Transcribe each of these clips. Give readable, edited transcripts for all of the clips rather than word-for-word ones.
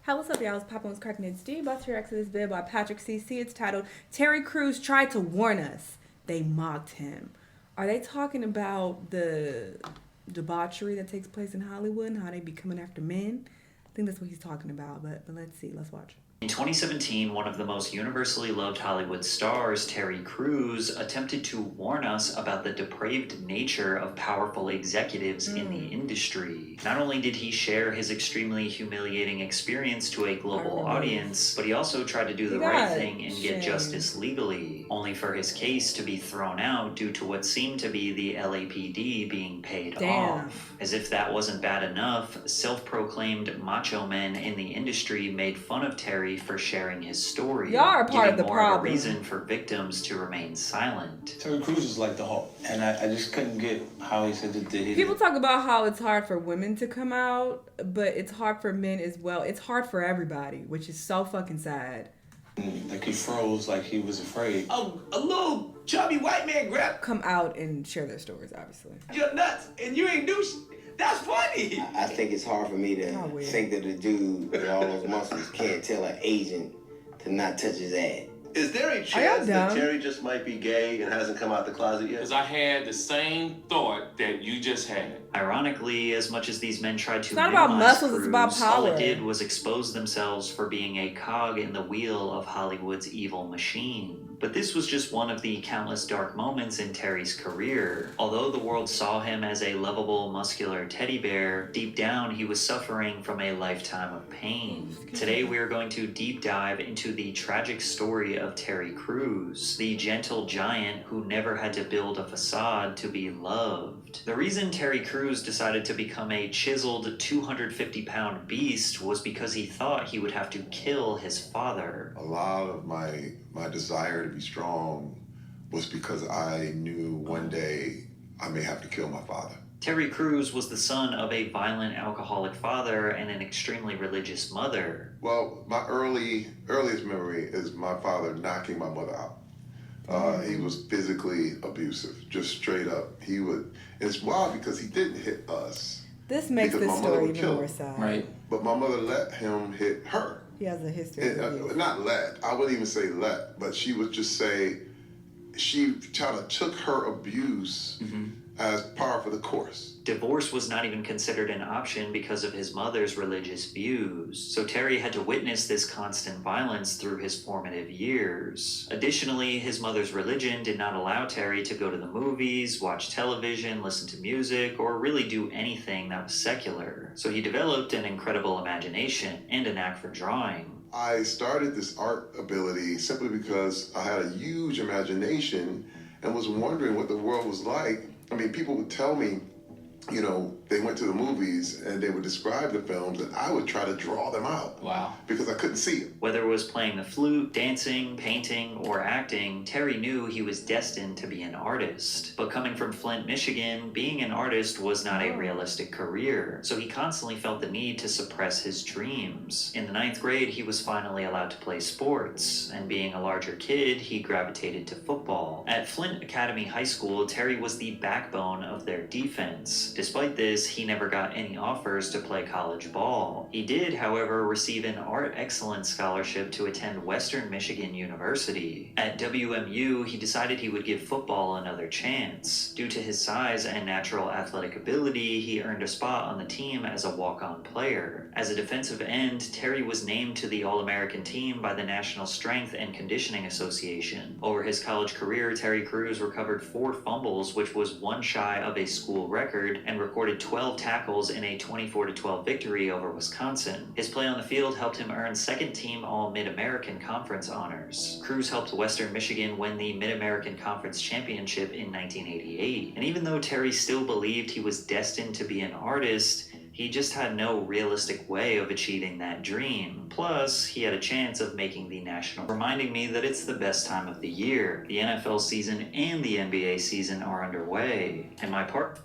Hey, what's up, y'all? It's Papa One's Cracking It's D. About to react to this video by Patrick CC. It's titled, Terry Crews Tried to Warn Us. They Mocked Him. Are they talking about the debauchery that takes place in Hollywood and how they be coming after men? I think that's what he's talking about, but let's see. Let's watch. In 2017, one of the most universally loved Hollywood stars, Terry Crews, attempted to warn us about the depraved nature of powerful executives in the industry. Not only did he share his extremely humiliating experience to a global audience, but he also tried to do the right thing and get justice legally, only for his case to be thrown out due to what seemed to be the LAPD being paid off. As if that wasn't bad enough, self-proclaimed macho men in the industry made fun of Terry for sharing his story, y'all are part of the problem. Of a reason for victims to remain silent. Terry Crews is like the Hulk, and I just couldn't get how he said that. People talk about how it's hard for women to come out, but it's hard for men as well. It's hard for everybody, which is so fucking sad. Like he froze, like he was afraid. Oh, a little chubby white man come out and share their stories, obviously. You're nuts, and you ain't do That's funny. I think it's hard for me to think that a dude with all those muscles can't tell an agent to not touch his ass. Is there a chance that Terry just might be gay and hasn't come out the closet yet? Because I had the same thought that you just had. Ironically, as much as these men tried to it's not about muscles, Crews, it's about power. All it did was expose themselves for being a cog in the wheel of Hollywood's evil machine. But this was just one of the countless dark moments in Terry's career. Although the world saw him as a lovable, muscular teddy bear, deep down he was suffering from a lifetime of pain. Today we are going to deep dive into the tragic story of Terry Crews, the gentle giant who never had to build a facade to be loved. The reason Terry Crews decided to become a chiseled 250-pound beast was because he thought he would have to kill his father. A lot of my desire to be strong was because I knew one day I may have to kill my father. Terry Crews was the son of a violent alcoholic father and an extremely religious mother. Well, my earliest memory is my father knocking my mother out. He was physically abusive, just straight up. And it's wild because he didn't hit us. This makes this story even more sad. Right. But my mother let him hit her. He has a history of abuse. Not let, I wouldn't even say let, but she would just say, she kind of took her abuse as par for the course. Divorce was not even considered an option because of his mother's religious views, so Terry had to witness this constant violence through his formative years. Additionally, his mother's religion did not allow Terry to go to the movies, watch television, listen to music, or really do anything that was secular. So he developed an incredible imagination and a knack for drawing. I started this art ability simply because I had a huge imagination and was wondering what the world was like. I mean, people would tell me, you know, they went to the movies and they would describe the films and I would try to draw them out. Wow. Because I couldn't see it. Whether it was playing the flute, dancing, painting, or acting, Terry knew he was destined to be an artist. But coming from Flint, Michigan, being an artist was not a realistic career, so he constantly felt the need to suppress his dreams. In the 9th grade, he was finally allowed to play sports, and being a larger kid, he gravitated to football. At Flint Academy High School, Terry was the backbone of their defense. Despite this, he never got any offers to play college ball. He did, however, receive an art excellence scholarship to attend Western Michigan University. At WMU, he decided he would give football another chance. Due to his size and natural athletic ability, he earned a spot on the team as a walk-on player. As a defensive end, Terry was named to the All-American team by the National Strength and Conditioning Association. Over his college career, Terry Crews recovered 4 fumbles, which was one shy of a school record, and recorded 12 tackles in a 24-12 victory over Wisconsin. His play on the field helped him earn second-team All-Mid-American Conference honors. Crews helped Western Michigan win the Mid-American Conference Championship in 1988. And even though Terry still believed he was destined to be an artist, he just had no realistic way of achieving that dream. Plus, he had a chance of making the national, reminding me that it's the best time of the year. The NFL season and the NBA season are underway, and my part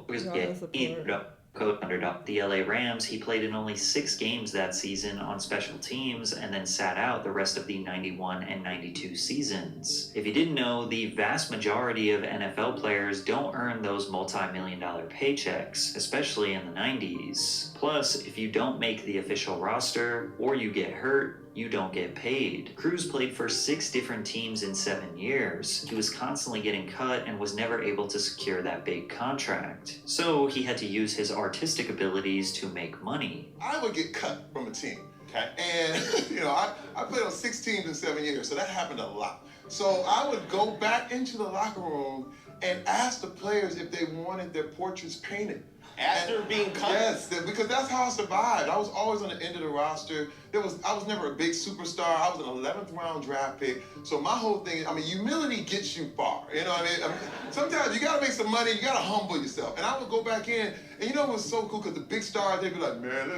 is getting up. Underdog. The LA Rams, he played in only 6 games that season on special teams and then sat out the rest of the 91 and 92 seasons. If you didn't know, the vast majority of NFL players don't earn those multi-million-dollar paychecks, especially in the 90s. Plus, if you don't make the official roster or you get hurt, you don't get paid. Cruz played for 6 different teams in 7 years. He was constantly getting cut and was never able to secure that big contract. So he had to use his artistic abilities to make money. I would get cut from a team. Okay. And, I played on 6 teams in 7 years, so that happened a lot. So I would go back into the locker room and ask the players if they wanted their portraits painted. After being cut? Yes, because that's how I survived. I was always on the end of the roster. I was never a big superstar. I was an 11th round draft pick. So my whole thing, humility gets you far. You know what I mean? Sometimes you gotta make some money, you gotta humble yourself. And I would go back in, and it was so cool because the big stars, they'd be like, man,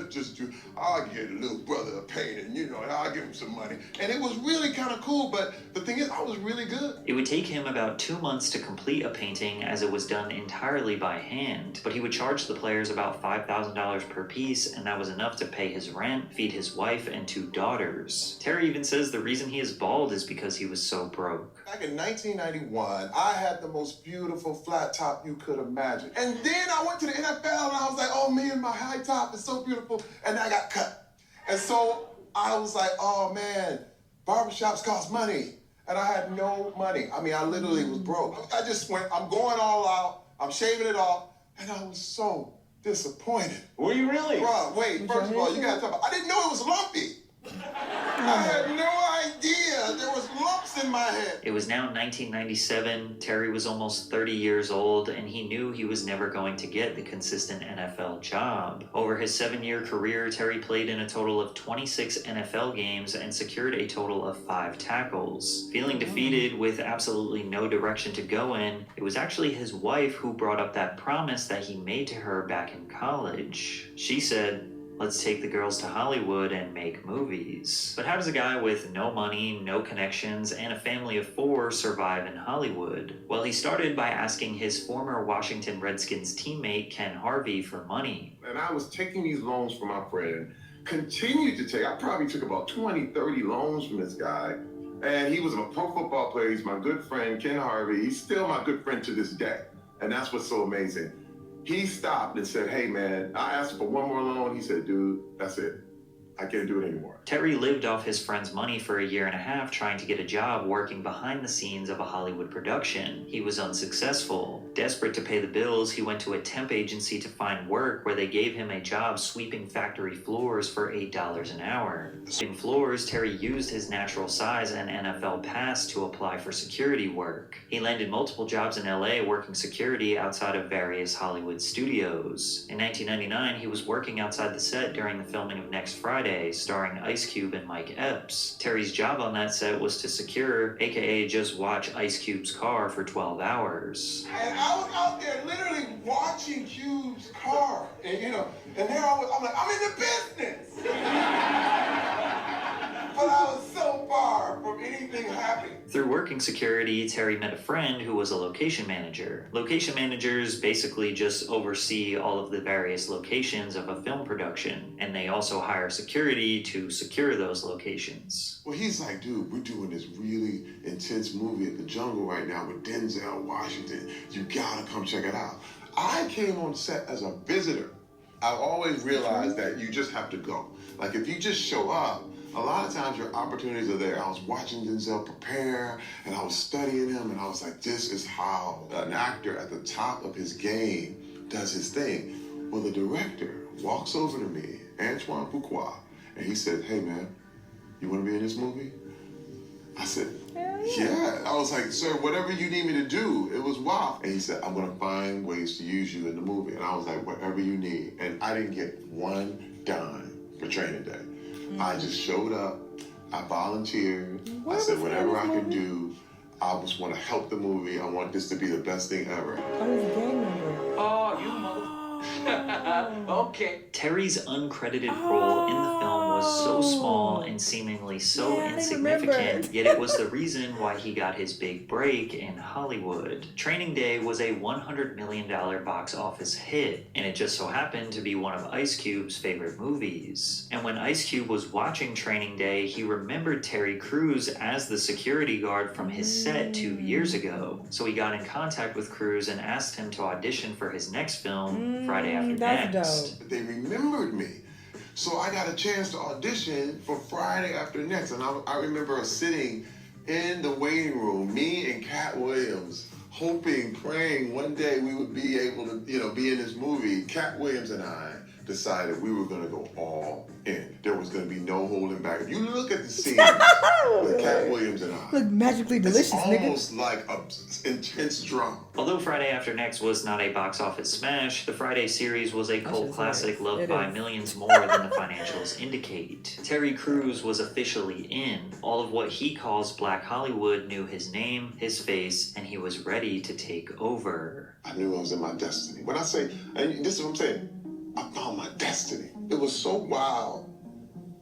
I'll get a little brother a painting, and I'll give him some money. And it was really kind of cool, but the thing is, I was really good. It would take him about 2 months to complete a painting as it was done entirely by hand, but he would charge the players about $5,000 per piece, and that was enough to pay his rent, feed his wife, and 2 daughters. Terry even says the reason he is bald is because he was so broke. Back in 1991, I had the most beautiful flat top you could imagine. And then I went to the NFL and I was like, oh man, my high top is so beautiful. And I got cut. And so I was like, oh man, barbershops cost money. And I had no money. I literally was broke. I just went, I'm going all out. I'm shaving it off. And I was so disappointed. Were you really? Bro, wait, first of all, you gotta talk about, I didn't know it was lumpy. I had no idea there was lumps in my head. It was now 1997, Terry was almost 30 years old, and he knew he was never going to get the consistent NFL job. Over his 7-year career, Terry played in a total of 26 NFL games and secured a total of 5 tackles. Feeling defeated with absolutely no direction to go in, it was actually his wife who brought up that promise that he made to her back in college. She said, let's take the girls to Hollywood and make movies. But how does a guy with no money, no connections, and a family of 4 survive in Hollywood? Well, he started by asking his former Washington Redskins teammate Ken Harvey for money. And I was taking these loans from my friend, continued to take, I probably took about 20, 30 loans from this guy. And he was a pro football player, he's my good friend, Ken Harvey. He's still my good friend to this day. And that's what's so amazing. He stopped and said, hey man, I asked him for one more loan. He said, dude, that's it. I can't do it anymore. Terry lived off his friend's money for a year and a half trying to get a job working behind the scenes of a Hollywood production. He was unsuccessful. Desperate to pay the bills, he went to a temp agency to find work where they gave him a job sweeping factory floors for $8 an hour. Sweeping floors, Terry used his natural size and NFL pass to apply for security work. He landed multiple jobs in LA working security outside of various Hollywood studios. In 1999, he was working outside the set during the filming of Next Friday, starring Ice Cube and Mike Epps. Terry's job on that set was to secure, aka just watch Ice Cube's car for 12 hours. And I was out there literally watching Cube's car. And there I was, I'm like, I'm in the business. But I was so far from anything happening. Through working security, Terry met a friend who was a location manager. Location managers basically just oversee all of the various locations of a film production, and they also hire security to secure those locations. Well, he's like, dude, we're doing this really intense movie at the Jungle right now with Denzel Washington. You gotta come check it out. I came on set as a visitor. I've always realized that you just have to go. Like, if you just show up, a lot of times your opportunities are there. I was watching Denzel prepare, and I was studying him, and I was like, this is how an actor at the top of his game does his thing. Well, the director walks over to me, Antoine Fuqua, and he said, hey man, you wanna be in this movie? I said, yeah. I was like, sir, whatever you need me to do. It was wild. And he said, I'm gonna find ways to use you in the movie. And I was like, whatever you need. And I didn't get one dime for training day. I just showed up, I volunteered, I said whatever I could do. I just want to help the movie. I want this to be the best thing ever. Oh, he's a gang member. Oh, you mother... Okay. Terry's uncredited role in the film was so small and and seemingly so Yeah, I didn't remember. insignificant, yet it was the reason why he got his big break in Hollywood. Training Day was a $100 million box office hit, and it just so happened to be one of Ice Cube's favorite movies. And when Ice Cube was watching Training Day, he remembered Terry Crews as the security guard from his set 2 years ago. So he got in contact with Crews and asked him to audition for his next film, Friday After that's Next. dope. They remembered me. So I got a chance to audition for Friday After Next. And I remember us sitting in the waiting room, me and Cat Williams, hoping, praying one day we would be able to, be in this movie. Cat Williams and I decided we were going to go all in. There was going to be no holding back. If you look at the scene with Cat Williams and I, Look magically delicious, it's nigga. almost like an intense drama. Although Friday After Next was not a box office smash, the Friday series was a cult classic loved by millions more than the financials indicate. Terry Crews was officially in. All of what he calls Black Hollywood knew his name, his face, and he was ready to take over. I knew I was in my destiny. When I say, and this is what I'm saying, I found my destiny. It was so wild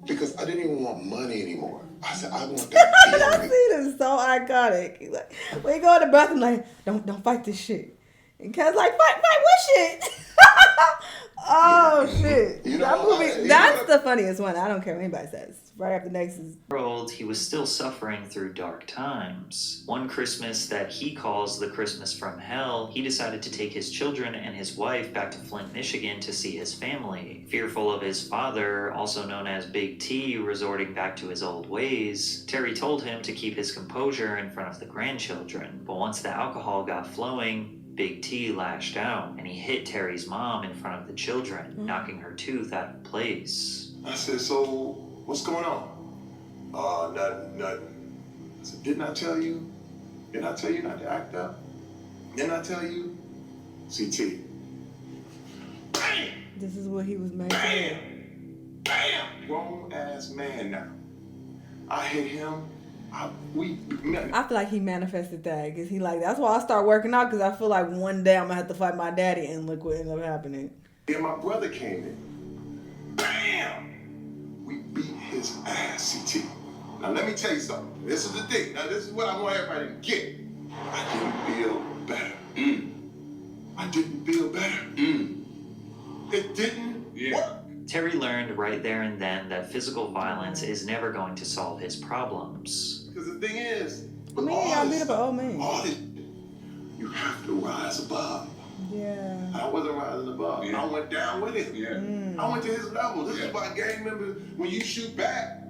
because I didn't even want money anymore. I said, I want that feeling. That scene is so iconic. He's like, when you go in the bathroom, like, don't fight this shit. And Kev's like, fight what shit? Oh shit! That movie, that's the funniest one. I don't care what anybody says. Right After Next is. He was still suffering through dark times. One Christmas that he calls the Christmas from Hell, he decided to take his children and his wife back to Flint, Michigan to see his family. Fearful of his father, also known as Big T, resorting back to his old ways, Terry told him to keep his composure in front of the grandchildren. But once the alcohol got flowing, Big T lashed out, and he hit Terry's mom in front of the children, knocking her tooth out of place. I said, so what's going on? Nothing. I said, didn't I tell you? Didn't I tell you not to act up? Didn't I tell you? CT. Bam! This is what he was made to do. Bam! Grown ass man now. I hit him. I feel like he manifested that because he like, that's why I start working out because I feel like one day I'm gonna have to fight my daddy, and look what ended up happening. And my brother came in. Bam! We beat his ass, CT. Now let me tell you something. This is the thing. Now this is what I want everybody to get. I didn't feel better. I didn't feel better. It didn't work. Terry learned right there and then that physical violence is never going to solve his problems. Because the thing is, I mean, y'all beat up an old man. all this, you have to rise above. Yeah. I wasn't rising above. I went down with it. I went to his level. This is why gang members, when you shoot back,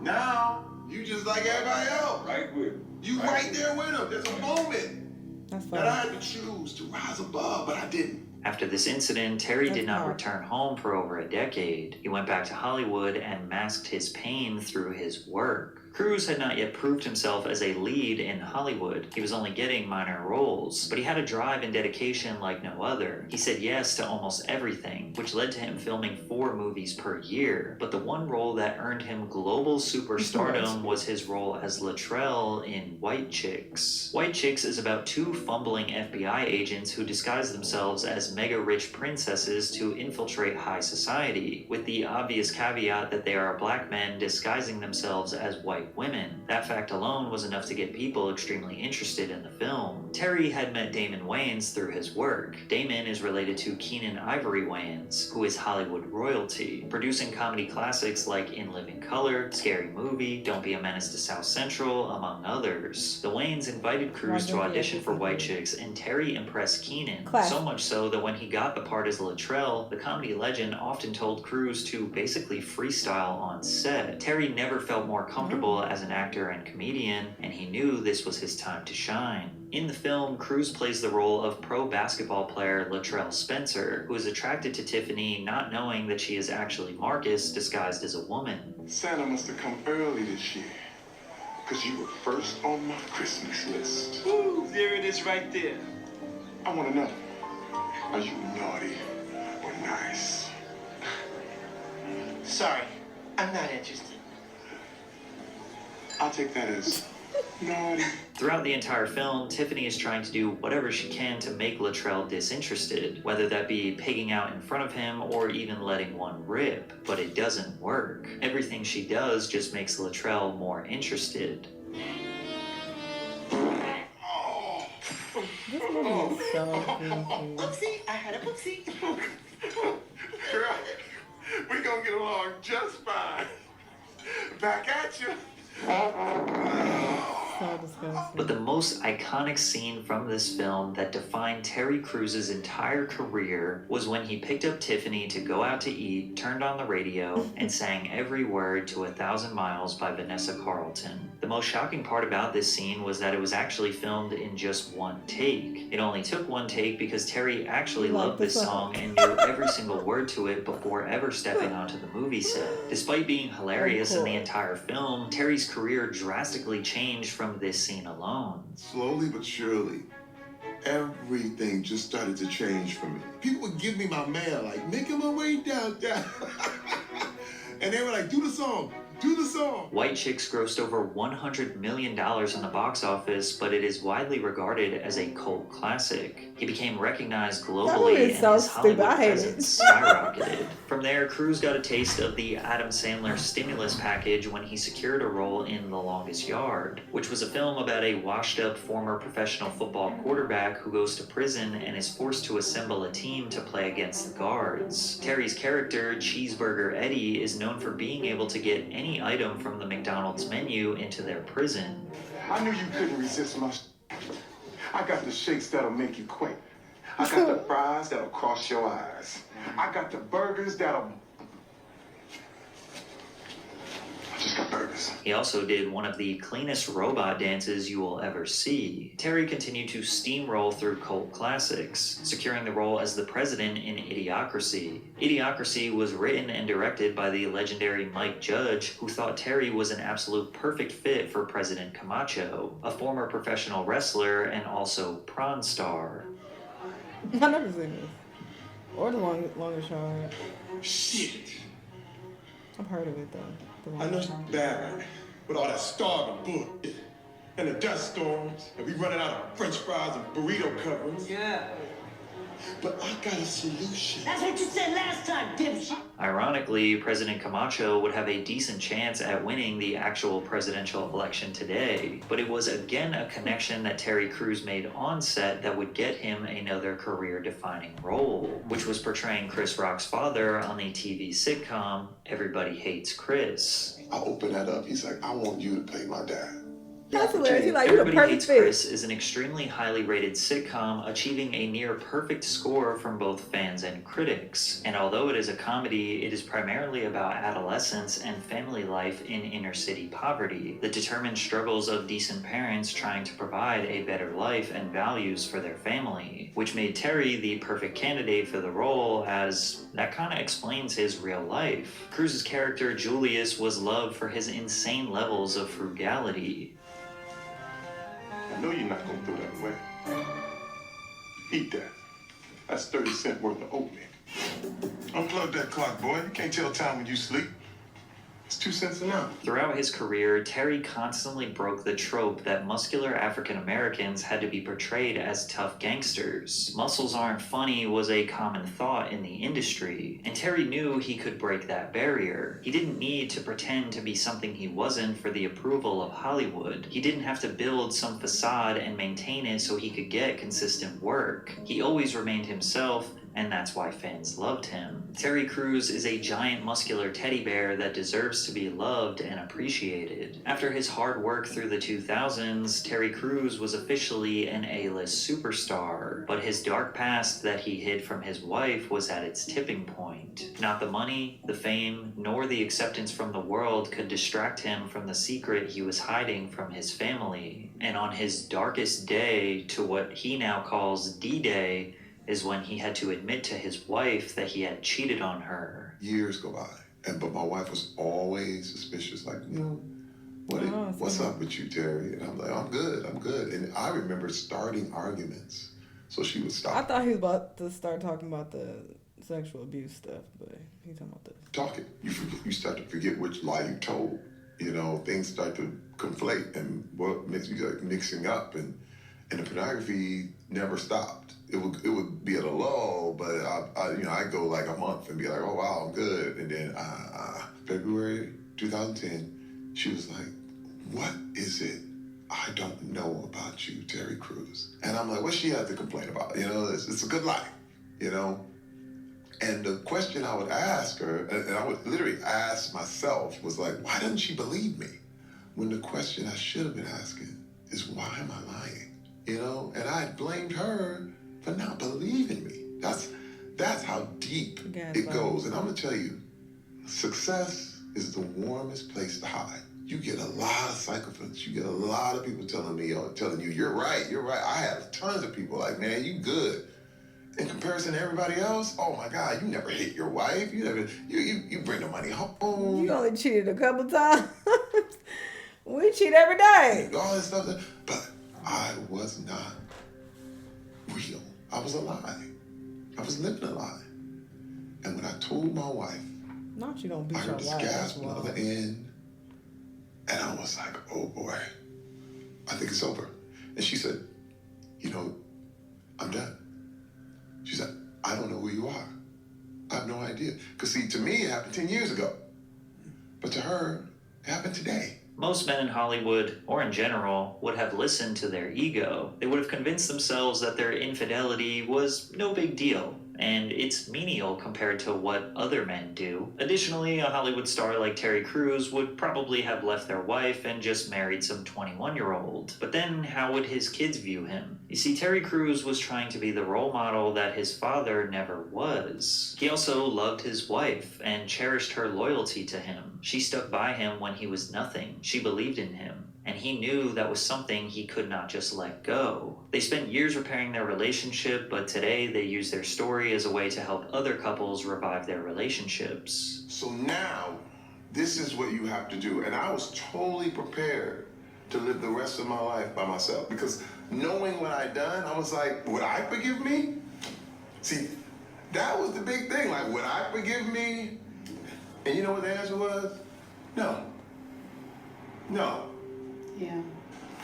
now you just like everybody else. Right with You right there with them. There's a moment That's that I funny. had to choose to rise above, but I didn't. After this incident, Terry That's did not hard. return home for over a decade. He went back to Hollywood and masked his pain through his work. Crews had not yet proved himself as a lead in Hollywood. He was only getting minor roles, but he had a drive and dedication like no other. He said yes to almost everything, which led to him filming 4 movies per year. But the one role that earned him global superstardom was his role as Latrell in White Chicks. White Chicks is about 2 fumbling FBI agents who disguise themselves as mega-rich princesses to infiltrate high society, with the obvious caveat that they are black men disguising themselves as white women. That fact alone was enough to get people extremely interested in the film. Terry had met Damon Wayans through his work. Damon is related to Keenan Ivory Wayans, who is Hollywood royalty, producing comedy classics like In Living Color, Scary Movie, Don't Be a Menace to South Central, among others. The Wayans invited Crews to audition for White Chicks, and Terry impressed Keenan, so much so that when he got the part as Latrell, the comedy legend often told Crews to basically freestyle on set. Terry never felt more comfortable as an actor and comedian, and he knew this was his time to shine. In the film, Crews plays the role of pro basketball player Latrell Spencer, who is attracted to Tiffany not knowing that she is actually Marcus disguised as a woman. Santa must have come early this year, because you were first on my Christmas list. Ooh, there it is right there. I want to know, are you naughty or nice? Sorry, I'm not interested. I'll take that as Naughty. Throughout the entire film, Tiffany is trying to do whatever she can to make Latrell disinterested, whether that be pigging out in front of him or even letting one rip, but it doesn't work. Everything she does just makes Latrell more interested. This movie is so goofy. Oopsie, I had a poopsie. Girl, we gonna get along just fine. Back at you. So disgusting. But the most iconic scene from this film that defined Terry Crews' entire career was when he picked up Tiffany to go out to eat, turned on the radio, and sang every word to 1,000 Miles by Vanessa Carlton. The most shocking part about this scene was that it was actually filmed in just one take. It only took one take because Terry actually loved this song and knew every single word to it before ever stepping onto the movie set. Despite being hilarious in the entire film, Terry's career drastically changed from this scene alone. Slowly but surely, everything just started to change for me. People would give me my mail, like, making my way down. And they were like, do the song. White Chicks grossed over $100 million in the box office, but it is widely regarded as a cult classic. He became recognized globally and so his stupid. Hollywood I hate it. presence skyrocketed. From there, Crews got a taste of the Adam Sandler stimulus package when he secured a role in The Longest Yard, which was a film about a washed-up former professional football quarterback who goes to prison and is forced to assemble a team to play against the guards. Terry's character, Cheeseburger Eddie, is known for being able to get any item from the McDonald's menu into their prison. I knew you couldn't resist my I got the shakes that'll make you quake. I got the fries that'll cross your eyes. I got the burgers that'll... I just got burgers. He also did one of the cleanest robot dances you will ever see. Terry continued to steamroll through cult classics, securing the role as the president in Idiocracy. Idiocracy was written and directed by the legendary Mike Judge, who thought Terry was an absolute perfect fit for President Camacho, a former professional wrestler and also prawn star. I've never seen this. Or the longest yard. Shit. I've heard of it though. I know it's bad with all that starving bullshit and the dust storms and we running out of French fries and burrito covers. Yeah. But I got a solution. That's what you said last time, dipshit. Ironically, President Camacho would have a decent chance at winning the actual presidential election today, but it was again a connection that Terry Crews made on set that would get him another career-defining role, which was portraying Chris Rock's father on the TV sitcom Everybody Hates Chris. I opened that up. He's like, I want you to play my dad. That's hilarious. He's like, you're the Everybody perfect Hates fit. Chris is an extremely highly rated sitcom, achieving a near perfect score from both fans and critics. And although it is a comedy, it is primarily about adolescence and family life in inner city poverty, the determined struggles of decent parents trying to provide a better life and values for their family, which made Terry the perfect candidate for the role, as that kind of explains his real life. Cruz's character Julius was loved for his insane levels of frugality. I know you're not gonna throw that away. Eat that. That's 30 cents worth of oatmeal. Unplug that clock, boy. You can't tell time when you sleep. It's 2 cents an hour. Throughout his career, Terry constantly broke the trope that muscular African Americans had to be portrayed as tough gangsters. Muscles aren't funny was a common thought in the industry, and Terry knew he could break that barrier. He didn't need to pretend to be something he wasn't for the approval of Hollywood. He didn't have to build some facade and maintain it so he could get consistent work. He always remained himself, and that's why fans loved him. Terry Crews is a giant muscular teddy bear that deserves to be loved and appreciated. After his hard work through the 2000s, Terry Crews was officially an A-list superstar, but his dark past that he hid from his wife was at its tipping point. Not the money, the fame, nor the acceptance from the world could distract him from the secret he was hiding from his family. And on his darkest day, to what he now calls D-Day, is when he had to admit to his wife that he had cheated on her. Years go by, but my wife was always suspicious, like, what's up with you, Terry? And I'm like, I'm good. And I remember starting arguments, so she would stop. I thought he was about to start talking about the sexual abuse stuff, but he's talking about this. Talking. You start to forget which lie you told. you know, things start to conflate and what makes you like mixing up, and the pornography never stopped. It would be at a lull, but I go like a month and be like, oh wow, I'm good, and then February 2010, she was like, what is it I don't know about you, Terry Crews? And I'm like, what she had to complain about? You know, it's a good life, you know? And the question I would ask her, and I would literally ask myself, was like, why doesn't she believe me? When the question I should have been asking is, why am I lying? You know? And I blamed her for not believing me. That's how deep it goes. And I'm gonna tell you, success is the warmest place to hide. You get a lot of sycophants. You get a lot of people telling you, you're right. I have tons of people like, man, you good. In comparison to everybody else, oh my God, you never hit your wife. You bring the money home. You only cheated a couple times. We cheat every day. All this stuff. But I was not real. I was a lie. I was living a lie. And when I told my wife, not you don't beat I your heard this wife. gasp on the other end. And I was like, oh boy, I think it's over. And she said, you know, I'm done. She said, I don't know who you are. I have no idea. Because see, to me, it happened 10 years ago. But to her, it happened today. Most men in Hollywood, or in general, would have listened to their ego. They would have convinced themselves that their infidelity was no big deal, and it's menial compared to what other men do. Additionally, a Hollywood star like Terry Crews would probably have left their wife and just married some 21-year-old. But then how would his kids view him? You see, Terry Crews was trying to be the role model that his father never was. He also loved his wife and cherished her loyalty to him. She stuck by him when he was nothing. She believed in him. And he knew that was something he could not just let go. They spent years repairing their relationship, but today they use their story as a way to help other couples revive their relationships. So now, this is what you have to do. And I was totally prepared to live the rest of my life by myself. Because knowing what I'd done, I was like, would I forgive me? See, that was the big thing. Like, would I forgive me? And you know what the answer was? No. No. Yeah.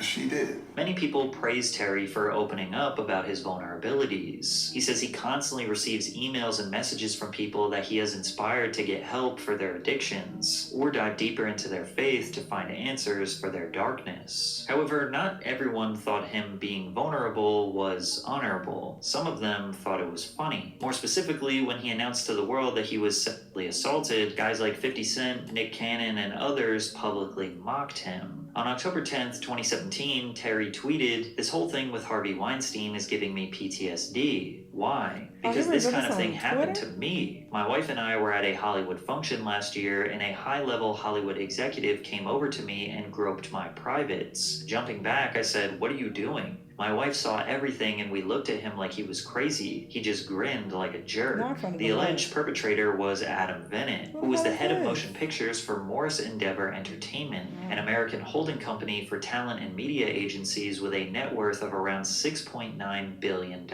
She did. Many people praise Terry for opening up about his vulnerabilities. He says he constantly receives emails and messages from people that he has inspired to get help for their addictions, or dive deeper into their faith to find answers for their darkness. However, not everyone thought him being vulnerable was honorable. Some of them thought it was funny. More specifically, when he announced to the world that he was sexually assaulted, guys like 50 Cent, Nick Cannon, and others publicly mocked him. On October 10th, 2017, Terry tweeted, "This whole thing with Harvey Weinstein is giving me PTSD. Why? Because this kind of thing happened to me. My wife and I were at a Hollywood function last year, and a high-level Hollywood executive came over to me and groped my privates. Jumping back, I said, 'What are you doing?' My wife saw everything and we looked at him like he was crazy. He just grinned like a jerk." The alleged perpetrator was Adam Bennett, who was the head of motion pictures for Morris Endeavor Entertainment, an American holding company for talent and media agencies with a net worth of around $6.9 billion,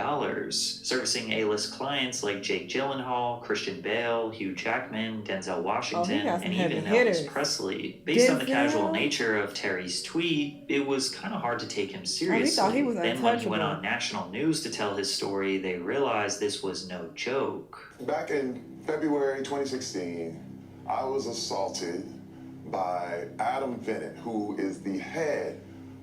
servicing A-list clients like Jake Gyllenhaal, Christian Bale, Hugh Jackman, Denzel Washington, and even Elvis Presley. Based on the casual nature of Terry's tweet, it was kind of hard to take him seriously. Then when he went on national news to tell his story, they realized this was no joke. Back in February 2016, I was assaulted by Adam Bennett, who is the head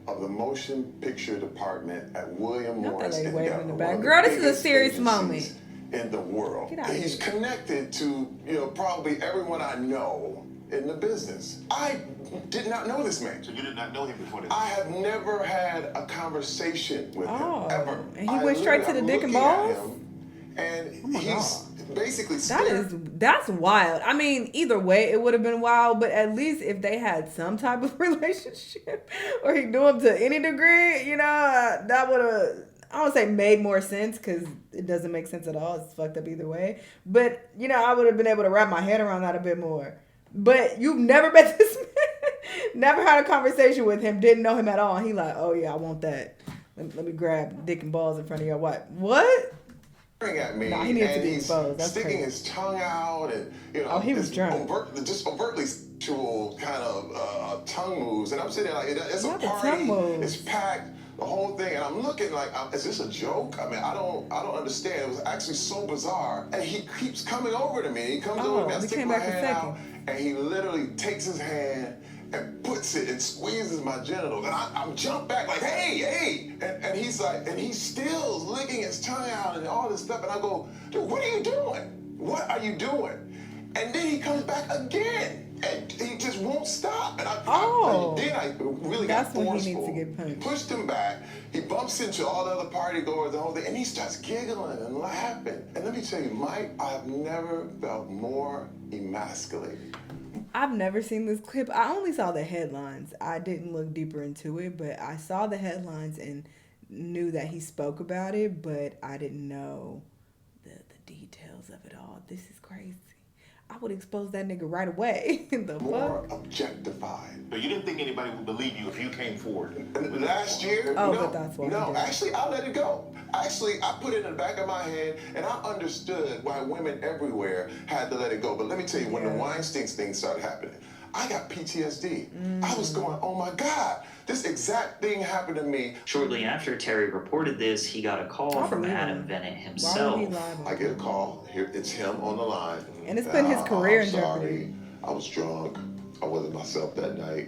of the motion picture department at William Morris Endeavor. Girl, this is a serious moment in the world. He's connected to, probably everyone I know in the business. I did not know this man. So you did not know him before this? I have never had a conversation with him, ever. And he went straight to the dick and balls? And he's basically that's wild. I mean, either way, it would have been wild, but at least if they had some type of relationship, or he knew him to any degree, that would have, I don't say made more sense, because it doesn't make sense at all. It's fucked up either way. But, I would have been able to wrap my head around that a bit more. But you've never met this man, never had a conversation with him, didn't know him at all. And he like, oh yeah, I want that. Let me grab dick and balls in front of your wife. What? At me, he needs to be exposed. That's sticking crazy. His tongue out, and he was drunk. Overtly sexual kind of sitting there like, it's a Not the party, tumbles. it's packed, the whole thing, and I'm looking like, is this a joke? I mean, I don't understand. It was actually so bizarre. And he keeps coming over to me. He comes over to me, I we stick came my back a hand second. out, and he literally takes his hand and puts it and squeezes my genitals. And I'm jump back like, hey. And he's like, and he's still licking his tongue out and all this stuff. And I go, dude, what are you doing? What are you doing? And then he comes back again. And he just won't stop. And I really got forceful. That's when he needs to get punched. Pushed him back. He bumps into all the other party goers, the whole thing, and he starts giggling and laughing. And let me tell you, Mike, I've never felt more emasculated. I've never seen this clip. I only saw the headlines. I didn't look deeper into it, but I saw the headlines and knew that he spoke about it, but I didn't know the details of it all. This is crazy. I would expose that nigga right away. The More fuck? objectified. But you didn't think anybody would believe you if you came forward. Last year, but that's what no. we did. Actually, I let it go. Actually, I put it in the back of my head, and I understood why women everywhere had to let it go. But let me tell you, when the Weinstein thing started happening, I got PTSD. I was going, oh my God, this exact thing happened to me. Shortly after Terry reported this, he got a call from Adam Bennett himself. I get a call. Here, it's him on the line. And it's been his career in jeopardy. Sorry, I was drunk. I wasn't myself that night.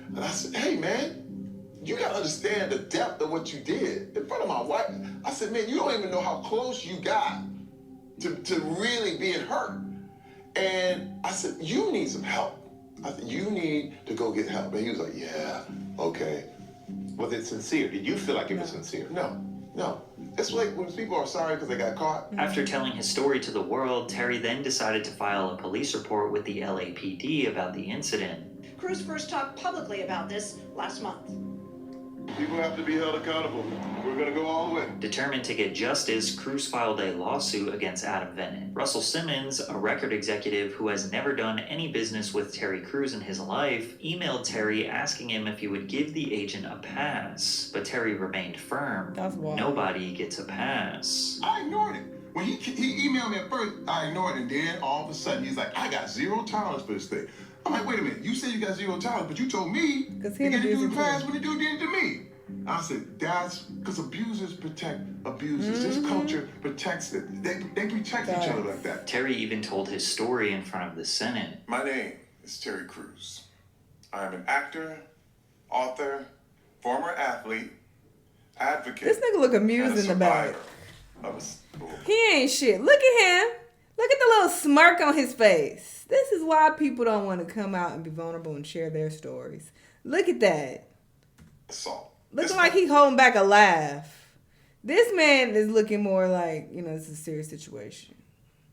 And I said, hey, man, you got to understand the depth of what you did in front of my wife. I said, man, you don't even know how close you got to really being hurt. And I said, you need some help. I said, you need to go get help. And he was like, yeah, okay. Was it sincere? Did you feel like it was sincere? No. It's like when people are sorry because they got caught. After telling his story to the world, Terry then decided to file a police report with the LAPD about the incident. Cruz first talked publicly about this last month. People have to be held accountable. We're going to go all the way. Determined to get justice, Cruz filed a lawsuit against Adam Bennett. Russell Simmons, a record executive who has never done any business with Terry Crews in his life, emailed Terry asking him if he would give the agent a pass. But Terry remained firm. That's wild. Nobody gets a pass. I ignored it. When he emailed me at first, I ignored it. And then all of a sudden, he's like, I got zero tolerance for this thing. I'm like, wait a minute. You said you got zero tolerance, but you told me to get a dude pass when the dude did it to me. I said, that's because abusers protect abusers. This culture protects it. They protect each other like that. Terry even told his story in front of the Senate. My name is Terry Crews. I am an actor, author, former athlete, advocate. This nigga look amused in the back. He ain't shit. Look at him. Look at the little smirk on his face. This is why people don't want to come out and be vulnerable and share their stories. Look at that. Looking like he's holding back a laugh. This man is looking more like, this is a serious situation.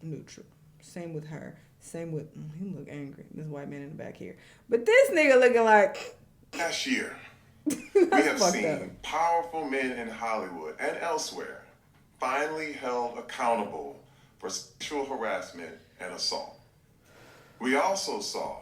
Neutral. Same with her. Same with, he look angry. This white man in the back here. But this nigga looking like. Last year, we have seen powerful men in Hollywood and elsewhere finally held accountable for sexual harassment and assault. We also saw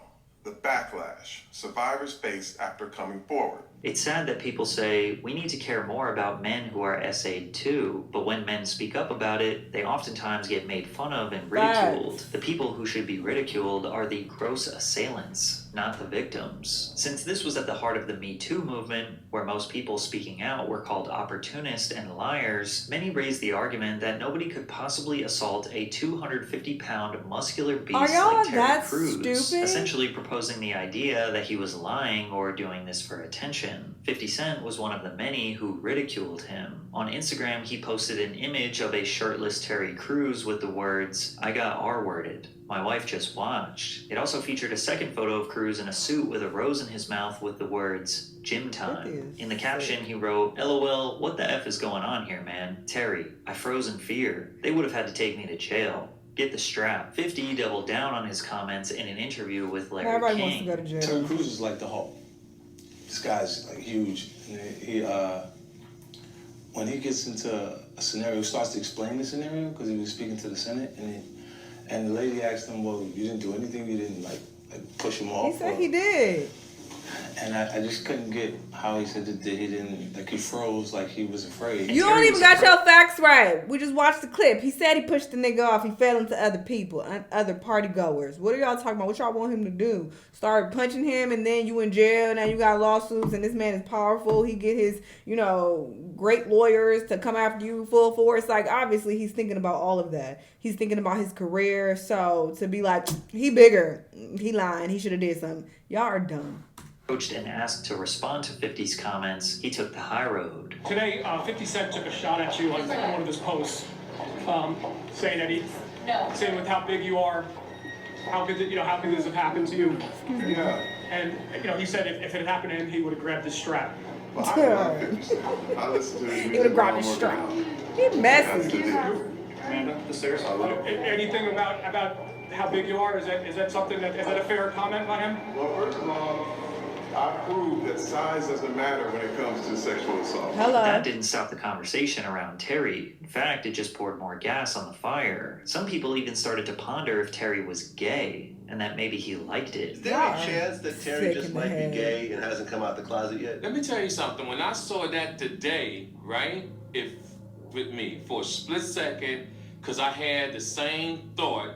the backlash survivors faced after coming forward. It's sad that people say, we need to care more about men who are SA'd too, but when men speak up about it, they oftentimes get made fun of and ridiculed. The people who should be ridiculed are the gross assailants, not the victims. Since this was at the heart of the Me Too movement, where most people speaking out were called opportunists and liars, many raised the argument that nobody could possibly assault a 250-pound muscular beast like Terry Crews, essentially proposing the idea that he was lying or doing this for attention. 50 Cent was one of the many who ridiculed him. On Instagram, he posted an image of a shirtless Terry Crews with the words, "I got R-worded. My wife just watched." It also featured a second photo of Crews in a suit with a rose in his mouth with the words, "Gym time." In the caption, he wrote, "LOL, what the F is going on here, man? Terry, I froze in fear. They would have had to take me to jail. Get the strap." 50 doubled down on his comments in an interview with Larry King. Terry Crews is like the Hulk. This guy's like huge. He when he gets into a scenario, starts to explain the scenario because he was speaking to the Senate, and the lady asked him, "Well, you didn't do anything. You didn't like push him off." He said he did. And I just couldn't get how he said that he didn't, like he froze, like he was afraid. You don't even got your facts right. We just watched the clip. He said he pushed the nigga off. He fell into other people, other party goers. What are y'all talking about? What y'all want him to do? Start punching him and then you in jail. Now you got lawsuits and this man is powerful. He get his, great lawyers to come after you full force. Like, obviously he's thinking about all of that. He's thinking about his career. So to be like, he bigger, he lying, he should have did something. Y'all are dumb. Approached and asked to respond to 50's comments, he took the high road. Today, 50 Cent took a shot at you on one of his posts, saying that saying with how big you are, how could this have happened to you? Yeah. And he said if it had happened to him, he would have grabbed his strap. Well, I love 50 Cent. I listen to his music. He would have grabbed his strap. He messy. Amanda, the stairs. Anything about how big you are? Is that something is that a fair comment by him? Well, first of all, I prove that size doesn't matter when it comes to sexual assault. Hello. That didn't stop the conversation around Terry. In fact, it just poured more gas on the fire. Some people even started to ponder if Terry was gay, and that maybe he liked it. Is there any chance that Terry just might be gay and hasn't come out the closet yet? Let me tell you something. When I saw that today, right, with me for a split second, because I had the same thought.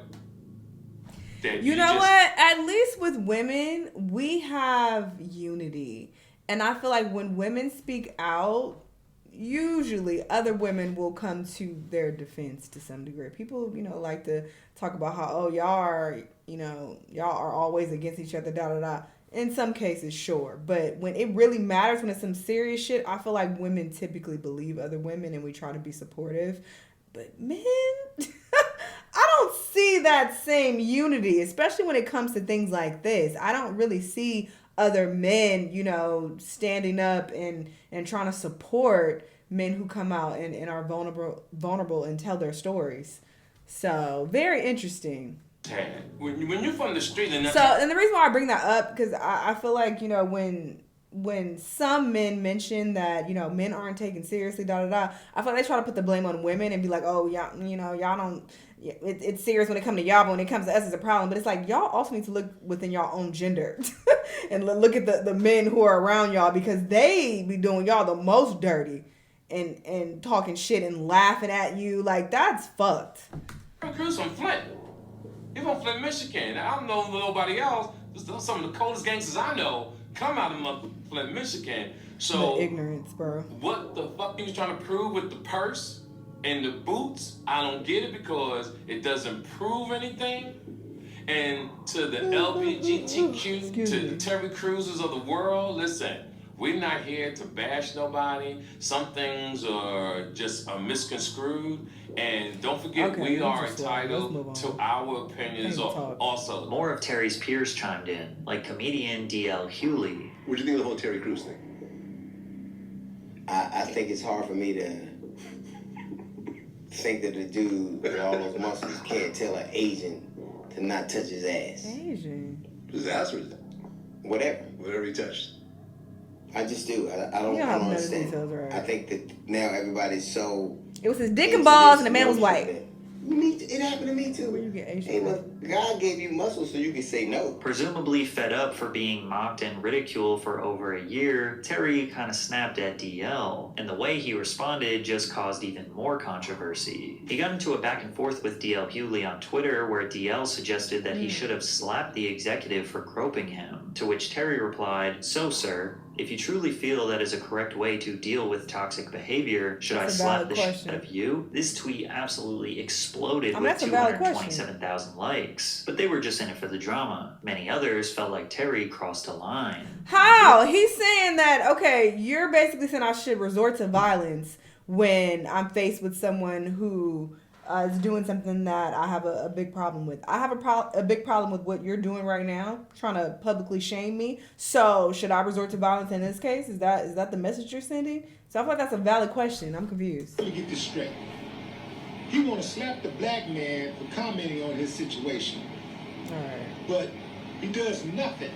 You know what? At least with women, we have unity. And I feel like when women speak out, usually other women will come to their defense to some degree. People, like to talk about how, y'all are always against each other, da-da-da. In some cases, sure. But when it really matters, when it's some serious shit, I feel like women typically believe other women and we try to be supportive. But men... I don't see that same unity, especially when it comes to things like this. I don't really see other men, standing up and trying to support men who come out and are vulnerable and tell their stories. So, very interesting. When you're from the street and the reason why I bring that up, because I feel like, when some men mention that, men aren't taken seriously, I feel like they try to put the blame on women and be like, oh, y'all don't... It's serious when it comes to y'all, but when it comes to us, it's a problem. But it's like, y'all also need to look within y'all own gender and look at the men who are around y'all, because they be doing y'all the most dirty and talking shit and laughing at you. Like, that's fucked. Cruz from Flint. He's from Flint, Michigan. I don't know nobody else. Some of the coldest gangsters I know come out of Flint, Michigan. So the ignorance, bro. What the fuck he was trying to prove with the purse and the boots? I don't get it, because it doesn't prove anything. And to the LGBTQ, to the Terry Cruzes of the world, listen, we're not here to bash nobody. Some things are just misconstrued. And don't forget, we are entitled to our opinions also. More of Terry's peers chimed in, like comedian D.L. Hewley. What do you think of the whole Terry Crews thing? I think it's hard for me to think that the dude with all those muscles can't tell an Asian to not touch his ass. Asian? His ass or whatever. Whatever he touched. I just do. I don't understand. Details, right. I think that now everybody's so... It was his dick and balls and the man was white. It happened to me too. Where you get Asian? Hey, look, God gave you muscles so you can say no. Presumably fed up for being mocked and ridiculed for over a year, Terry kind of snapped at DL, and the way he responded just caused even more controversy. He got into a back and forth with DL Hewley on Twitter, where DL suggested that he should have slapped the executive for groping him, to which Terry replied, "So, sir, if you truly feel that is a correct way to deal with toxic behavior, should I slap the shit out of you?" This tweet absolutely exploded with 227,000 likes. But they were just in it for the drama. Many others felt like Terry crossed a line. How? He's saying that, okay, you're basically saying I should resort to violence when I'm faced with someone who is doing something that I have a big problem with. I have a big problem with what you're doing right now, trying to publicly shame me. So should I resort to violence in this case? Is that the message you're sending? So I feel like that's a valid question. I'm confused. Let me get this straight. He want to slap the black man for commenting on his situation. All right. But he does nothing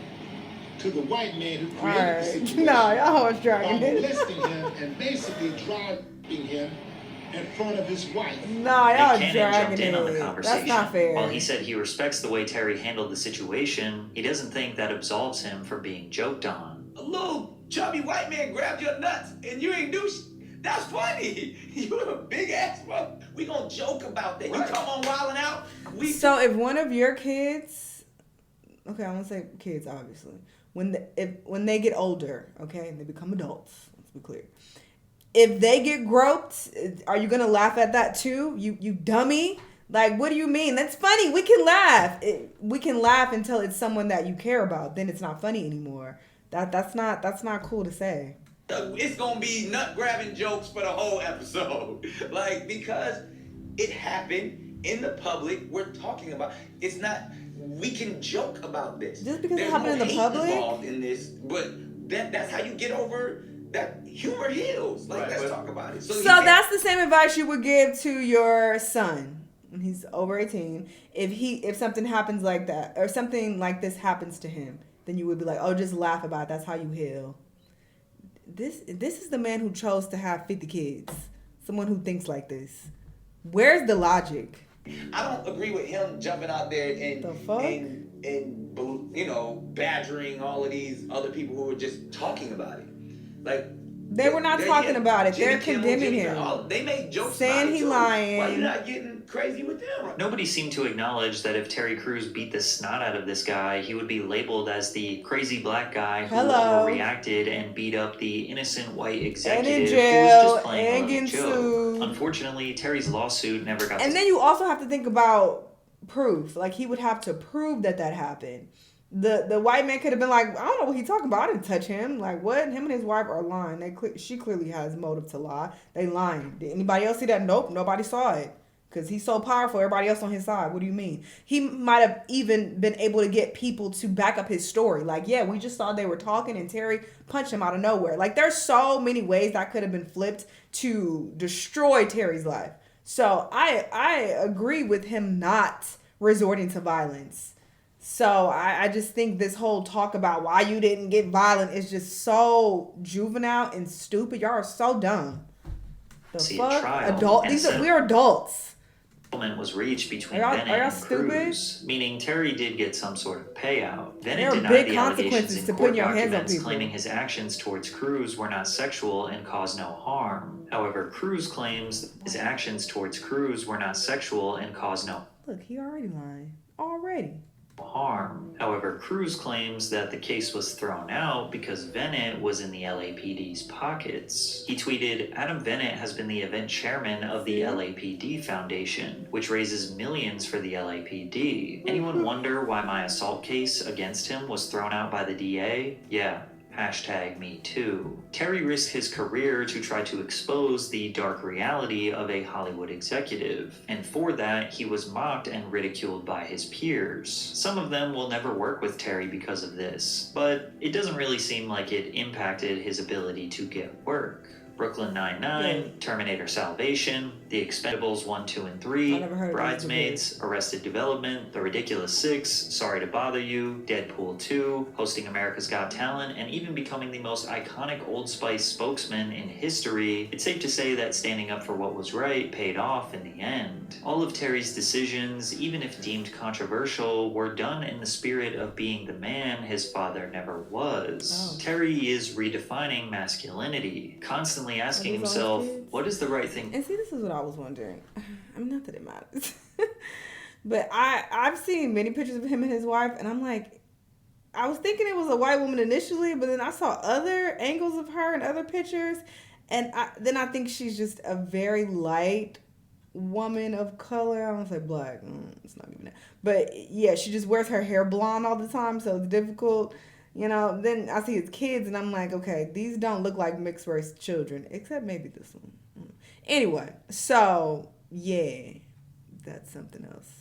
to the white man who created the situation. No, y'all was dragging by it. molesting him and basically driving him in front of his wife. No, y'all Buchanan dragging jumped in on the it. conversation. That's not fair. While he said he respects the way Terry handled the situation, he doesn't think that absolves him from being joked on. a little chubby white man grabbed your nuts and you ain't do that's funny. You a big ass bro. We gonna joke about that. Right. You come on wilding out. So if one of your kids, okay, I won't say kids obviously, when they get older, okay, and they become adults, let's be clear. If they get groped, are you gonna laugh at that too? You dummy. Like, what do you mean? That's funny. We can laugh. We can laugh until it's someone that you care about. Then it's not funny anymore. That's not cool to say. It's gonna be nut grabbing jokes for the whole episode. Like, because it happened in the public, we're talking about. It's not. We can joke about this. Just because it happened in the public. Involved in this, but that's how you get over. That humor heals. Like, let's talk about it. So that's the same advice you would give to your son when he's over 18. If something happens like that, or something like this happens to him, then you would be like, oh, just laugh about it. That's how you heal. This is the man who chose to have 50 kids. Someone who thinks like this. Where's the logic? I don't agree with him jumping out there and you know, badgering all of these other people who are just talking about it. Like, they were not talking about it. They're condemning him. They made jokes saying about it he too. lying. Why you not getting crazy with them? Nobody seemed to acknowledge that if Terry Crews beat the snot out of this guy, he would be labeled as the crazy black guy who overreacted and beat up the innocent white executive who was just playing a joke. Unfortunately, Terry's lawsuit never got. And then you also have to think about proof. Like, he would have to prove that happened. The white man could have been like, I don't know what he's talking about. I didn't touch him. Like, what? Him and his wife are lying. She clearly has motive to lie. They lying. Did anybody else see that? Nope. Nobody saw it. Because he's so powerful. Everybody else on his side. What do you mean? He might have even been able to get people to back up his story. Like, yeah, we just saw they were talking and Terry punched him out of nowhere. Like, there's so many ways that could have been flipped to destroy Terry's life. So I agree with him not resorting to violence. So I just think this whole talk about why you didn't get violent is just so juvenile and stupid. Y'all are so dumb. The fuck? We're adults. Settlement was reached between Bennett and Crews, meaning Terry did get some sort of payout. Bennett denied the allegations in court documents, claiming his actions towards Crews were not sexual and caused no harm. However, Crews claims his actions towards Crews were not sexual and caused no. Look, he already lying. Already. Harm. However, Crews claims that the case was thrown out because Bennett was in the LAPD's pockets. He tweeted, Adam Bennett has been the event chairman of the LAPD Foundation, which raises millions for the LAPD. Anyone wonder why my assault case against him was thrown out by the DA? Yeah. #MeToo. Terry risked his career to try to expose the dark reality of a Hollywood executive, and for that, he was mocked and ridiculed by his peers. Some of them will never work with Terry because of this, but it doesn't really seem like it impacted his ability to get work. Brooklyn Nine-Nine, Terminator Salvation, The Expendables 1, 2, and 3, Bridesmaids, Arrested Development, The Ridiculous Six, Sorry to Bother You, Deadpool 2, hosting America's Got Talent, and even becoming the most iconic Old Spice spokesman in history, it's safe to say that standing up for what was right paid off in the end. All of Terry's decisions, even if deemed controversial, were done in the spirit of being the man his father never was. Terry is redefining masculinity, constantly asking himself, what is the right thing? And see, this is what I was wondering. I mean, not that it matters. But I've seen many pictures of him and his wife, and I'm like, I was thinking it was a white woman initially, but then I saw other angles of her and other pictures, and then I think she's just a very light woman of color. I don't say black. It's not even that. But yeah, she just wears her hair blonde all the time, so it's difficult. You know, then I see his kids, and I'm like, okay, these don't look like mixed race children, except maybe this one. Anyway, so, yeah, that's something else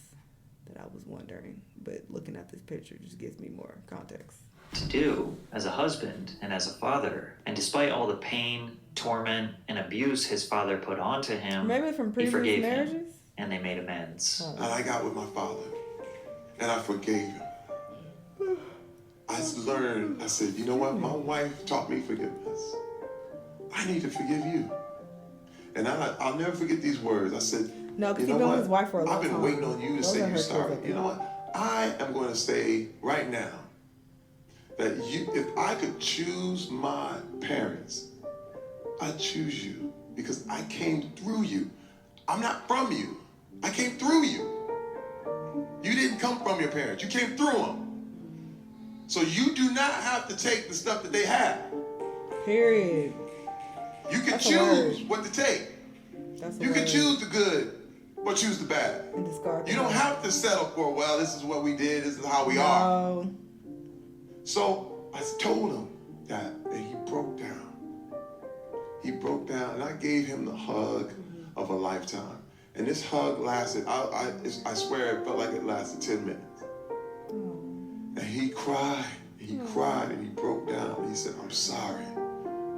that I was wondering. But looking at this picture just gives me more context. To do as a husband and as a father. And despite all the pain, torment, and abuse his father put onto him, maybe from previous forgave marriages? him, and they made amends. And I got with my father, and I forgave him. I learned, I said, you know what? My wife taught me forgiveness. I need to forgive you. And I'll never forget these words. I said, no, because he's been with his wife for a long time. I've been waiting on you to say you're sorry. Like you know what? I am going to say right now that if I could choose my parents, I'd choose you because I came through you. I'm not from you. I came through you. You didn't come from your parents. You came through them. So you do not have to take the stuff that they have. Period. You can That's choose what to take. You can word. choose the good or choose the bad. And discard You don't bad. have to settle for, well, this is what we did, this is how we are. So I told him that, and he broke down. He broke down, and I gave him the hug of a lifetime. And this hug lasted, I swear it felt like it lasted 10 minutes. And he cried, and he cried, and he broke down. And he said, I'm sorry.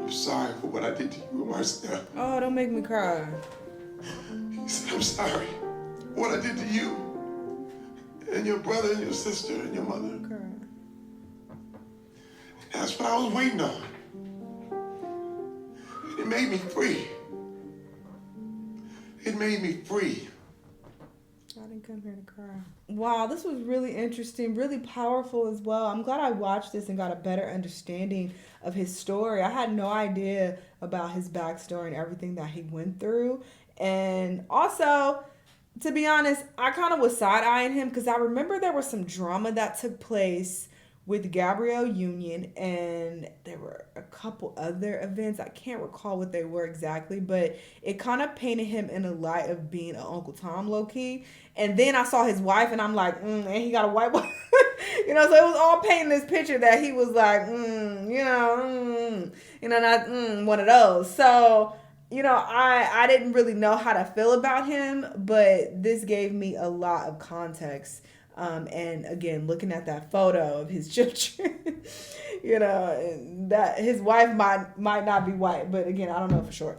I'm sorry for what I did to you, Marcel. Oh, don't make me cry. He said, I'm sorry for what I did to you, and your brother, and your sister, and your mother. That's what I was waiting on. It made me free. It made me free. I didn't come here to cry. Wow, this was really interesting, really powerful as well. I'm glad I watched this and got a better understanding of his story. I had no idea about his backstory and everything that he went through. And also, to be honest, I kind of was side-eyeing him because I remember there was some drama that took place with Gabrielle Union, and there were a couple other events. I can't recall what they were exactly, but it kind of painted him in a light of being an Uncle Tom low-key. And then I saw his wife, and I'm like, and he got a white wife. So it was all painting this picture that he was like, not one of those. So, I didn't really know how to feel about him, but this gave me a lot of context. And again, looking at that photo of his children, that his wife might not be white, but again, I don't know for sure.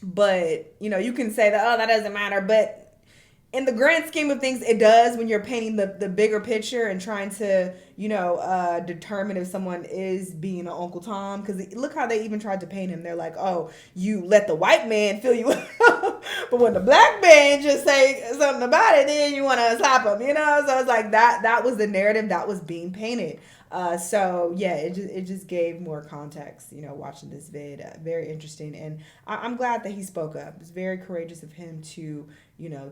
But, you can say that, that doesn't matter. But in the grand scheme of things, it does when you're painting the bigger picture and trying to, determine if someone is being an Uncle Tom. Because look how they even tried to paint him. They're like, oh, you let the white man fill you up. But when the black man just say something about it, then you want to slap him, So it's like that was the narrative that was being painted. So yeah, it just gave more context, watching this vid. Very interesting. And I'm glad that he spoke up. It's very courageous of him to,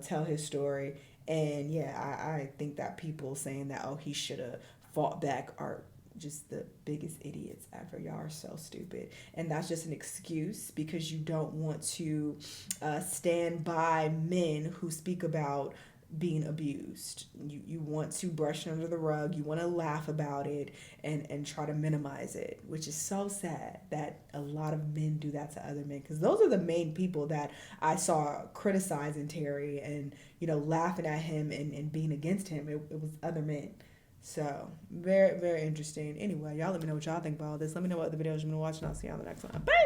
tell his story. And yeah, I think that people saying that, oh, he should have fought back are just the biggest idiots ever. Y'all are so stupid. And that's just an excuse because you don't want to stand by men who speak about being abused. You want to brush it under the rug. You want to laugh about it and try to minimize it, which is so sad that a lot of men do that to other men, because those are the main people that I saw criticizing Terry and laughing at him and being against him. It was other men. So very, very interesting. Anyway, y'all let me know what y'all think about all this. Let me know what the videos you've been watching. I'll see you on the next one. Bye.